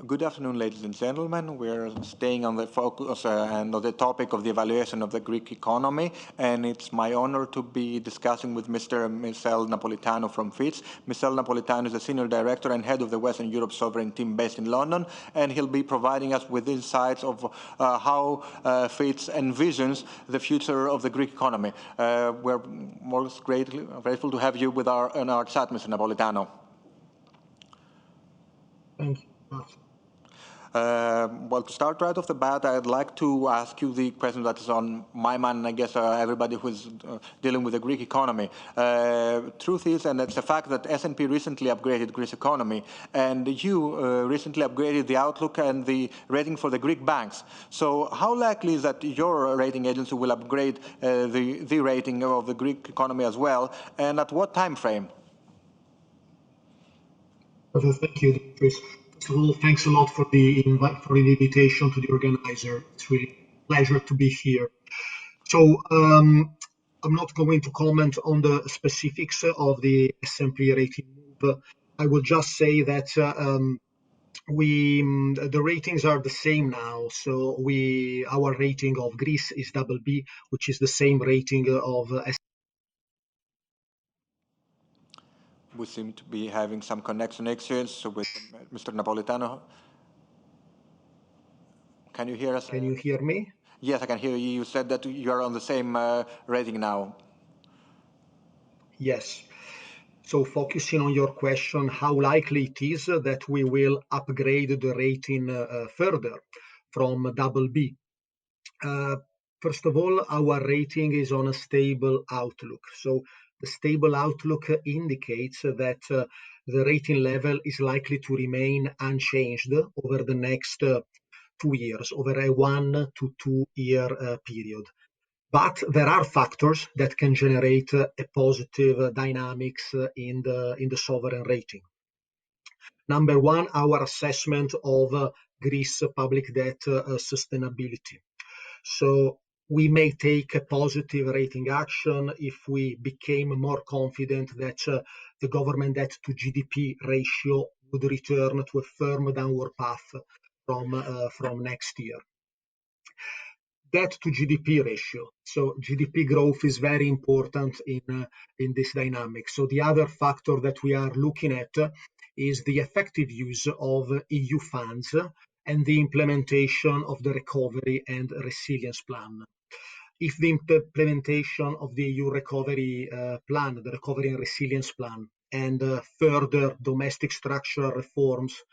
Good afternoon, ladies and gentlemen. We're staying on the focus and on the topic of the evaluation of the Greek economy, and it's my honor to be discussing with Mr. Michele Napolitano from Fitch. Michele Napolitano is the Senior Director and Head of the Western Europe Sovereign Team based in London, and he'll be providing us with insights of how Fitch envisions the future of the Greek economy. We're most grateful to have you with in our chat, Mr. Napolitano. Thank you. Well, to start right off the bat, I'd like to ask you the question that is on my mind, and I guess everybody who's dealing with the Greek economy. Truth is, and it's a fact, that S&P recently upgraded Greece economy, and you recently upgraded the outlook and the rating for the Greek banks. So how likely is that your rating agency will upgrade the rating of the Greek economy as well, and at what time frame? Thank you, Dimitris. First of all, thanks a lot for the invitation to the organizer. It's really a pleasure to be here. So I'm not going to comment on the specifics of the S&P rating move. I will just say that the ratings are the same now. So our rating of Greece is BB, which is the same rating of S&P. We seem to be having some connection issues with Mr. Napolitano. Can you hear us? Can you hear me? Yes, I can hear you. You said that you are on the same rating now. Yes. So focusing on your question, how likely it is that we will upgrade the rating further from BB. First of all, our rating is on a stable outlook. So the stable outlook indicates that the rating level is likely to remain unchanged over the next 2 years, over a 1 to 2 year period. But there are factors that can generate a positive dynamics in the sovereign rating. Number one, our assessment of Greece public debt sustainability. So we may take a positive rating action if we became more confident that the government debt to GDP ratio would return to a firm downward path from next year. Debt to GDP ratio. So GDP growth is very important in this dynamic. So the other factor that we are looking at is the effective use of EU funds and the implementation of the Recovery and Resilience Plan. If the implementation of the EU Recovery Plan, the Recovery and Resilience Plan, and further domestic structural reforms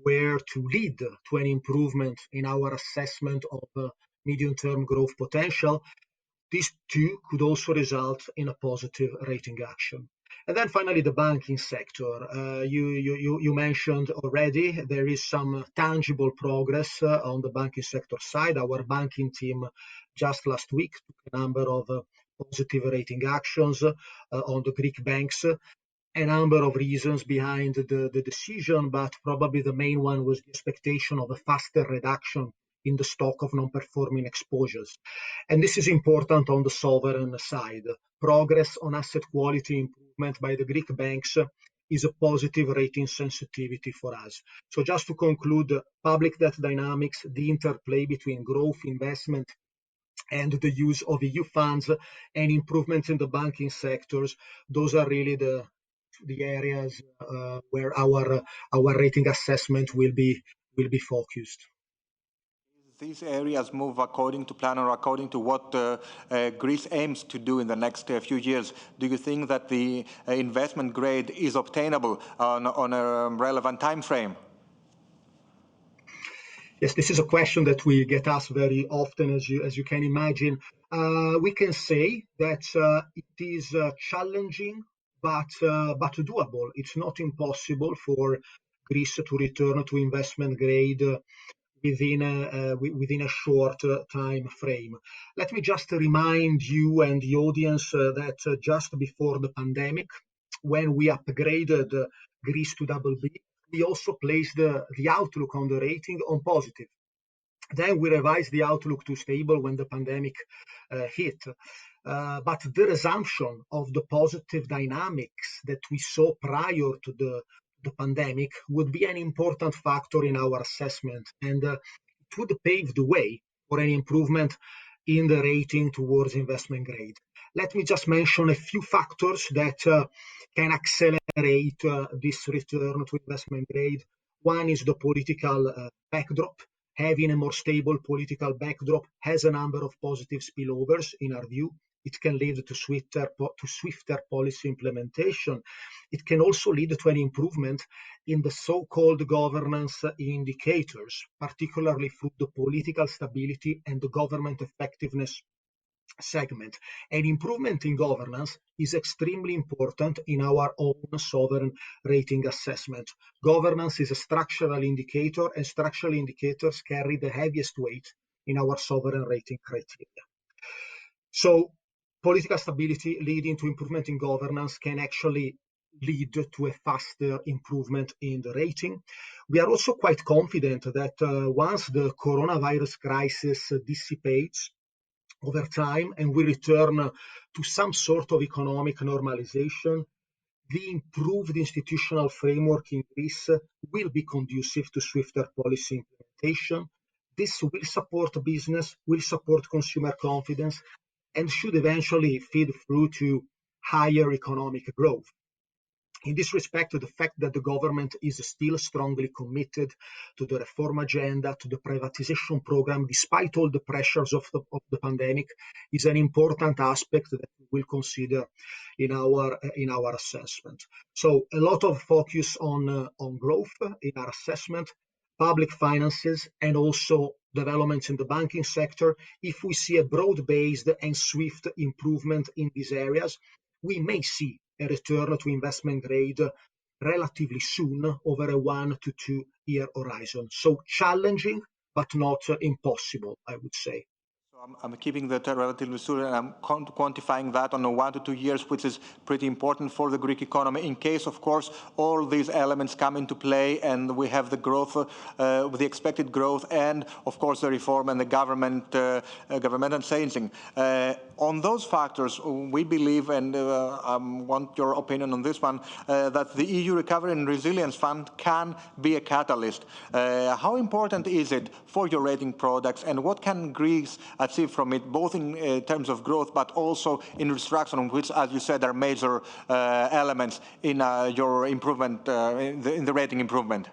were to lead to an improvement in our assessment of medium-term growth potential, these two could also result in a positive rating action. And then finally, the banking sector. You mentioned already there is some tangible progress on the banking sector side. Our banking team just last week took a number of positive rating actions on the Greek banks. A number of reasons behind the decision, but probably the main one was the expectation of a faster reduction in the stock of non-performing exposures. And this is important on the sovereign side. Progress on asset quality improvement by the Greek banks is a positive rating sensitivity for us. So just to conclude, public debt dynamics, the interplay between growth, investment, and the use of EU funds and improvements in the banking sectors, those are really the areas where our rating assessment will be focused. These areas move according to plan or according to what Greece aims to do in the next few years. Do you think that the investment grade is obtainable on a relevant time frame? Yes, this is a question that we get asked very often, as you can imagine. We can say that it is challenging, but doable. It's not impossible for Greece to return to investment grade within a short time frame. Let me just remind you and the audience that just before the pandemic, when we upgraded Greece to BB, we also placed the outlook on the rating on positive. Then we revised the outlook to stable when the pandemic hit. But the resumption of the positive dynamics that we saw prior to the pandemic would be an important factor in our assessment, and it would pave the way for an improvement in the rating towards investment grade. Let me just mention a few factors that can accelerate this return to investment grade. One is the political backdrop. Having a more stable political backdrop has a number of positive spillovers, in our view. It can lead to swifter policy implementation. It can also lead to an improvement in the so-called governance indicators, particularly through the political stability and the government effectiveness segment. An improvement in governance is extremely important in our own sovereign rating assessment. Governance is a structural indicator, and structural indicators carry the heaviest weight in our sovereign rating criteria. So political stability leading to improvement in governance can actually lead to a faster improvement in the rating. We are also quite confident that once the coronavirus crisis dissipates over time and we return to some sort of economic normalization, the improved institutional framework in Greece will be conducive to swifter policy implementation. This will support business, will support consumer confidence, and should eventually feed through to higher economic growth. In this respect, the fact that the government is still strongly committed to the reform agenda, to the privatization program, despite all the pressures of the pandemic, is an important aspect that we will consider in our assessment. So a lot of focus on growth in our assessment, public finances, and also developments in the banking sector. If we see a broad-based and swift improvement in these areas, we may see a return to investment grade relatively soon over a 1 to 2 year horizon. So challenging, but not impossible, I would say. So I'm keeping that relatively soon, and I'm quantifying that on 1 to 2 years, which is pretty important for the Greek economy. In case, of course, all these elements come into play and we have the growth, the expected growth, and of course the reform and the governmental changing. On those factors, we believe, and I want your opinion on this one, that the EU Recovery and Resilience Fund can be a catalyst. How important is it for your rating products, and what can Greece achieve from it, both in terms of growth, but also in restructuring, which, as you said, are major elements in your improvement, in the rating improvement?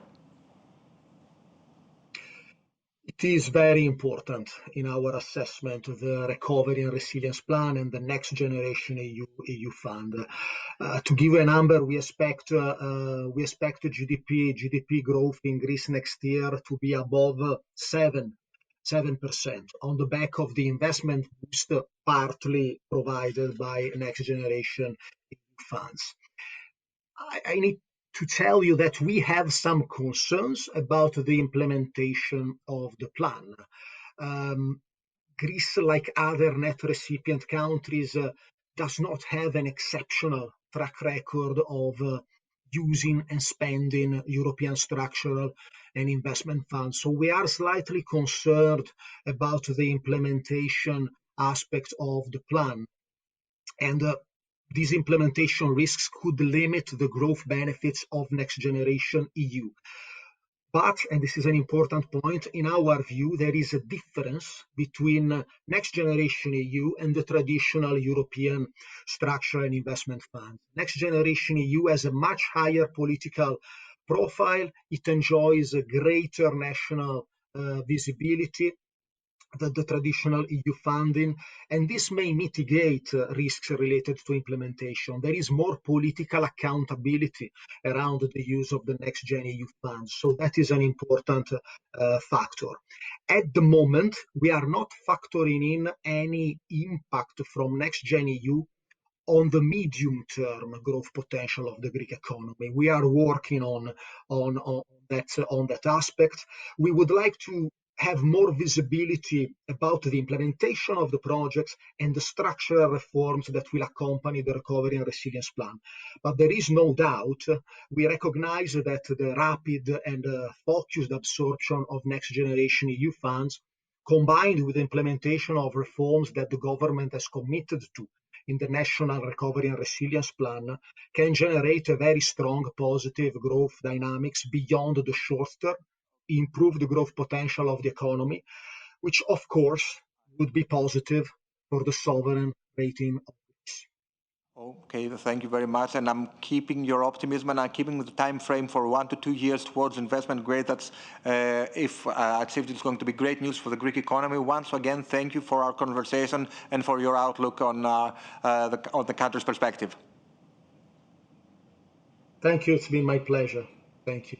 It is very important in our assessment of the Recovery and Resilience Plan and the Next Generation EU Fund. To give you a number, we expect GDP growth in Greece next year to be above 7% on the back of the investment boost partly provided by Next Generation EU funds. I need to tell you that we have some concerns about the implementation of the plan. Greece, like other net recipient countries, does not have an exceptional track record of using and spending European structural and investment funds. So we are slightly concerned about the implementation aspect of the plan. And these implementation risks could limit the growth benefits of Next Generation EU. But, and this is an important point, in our view, there is a difference between Next Generation EU and the traditional European structural and investment funds. Next Generation EU has a much higher political profile. It enjoys a greater national visibility than the traditional EU funding, and this may mitigate risks related to implementation. There is more political accountability around the use of the Next Gen EU funds, so that is an important factor. At the moment, we are not factoring in any impact from Next Gen EU on the medium-term growth potential of the Greek economy. We are working on that aspect. We would like to have more visibility about the implementation of the projects and the structural reforms that will accompany the recovery and resilience plan. But there is no doubt, we recognize that the rapid and focused absorption of next generation EU funds, combined with the implementation of reforms that the government has committed to in the National Recovery and Resilience Plan, can generate a very strong positive growth dynamics beyond the short term, improve the growth potential of the economy, which of course would be positive for the sovereign rating of Greece. Okay, thank you very much. And I'm keeping your optimism, and I'm keeping the time frame for 1 to 2 years towards investment grade. That's, if achieved, it's going to be great news for the Greek economy. Once again, thank you for our conversation and for your outlook on the country's perspective. Thank you. It's been my pleasure. Thank you.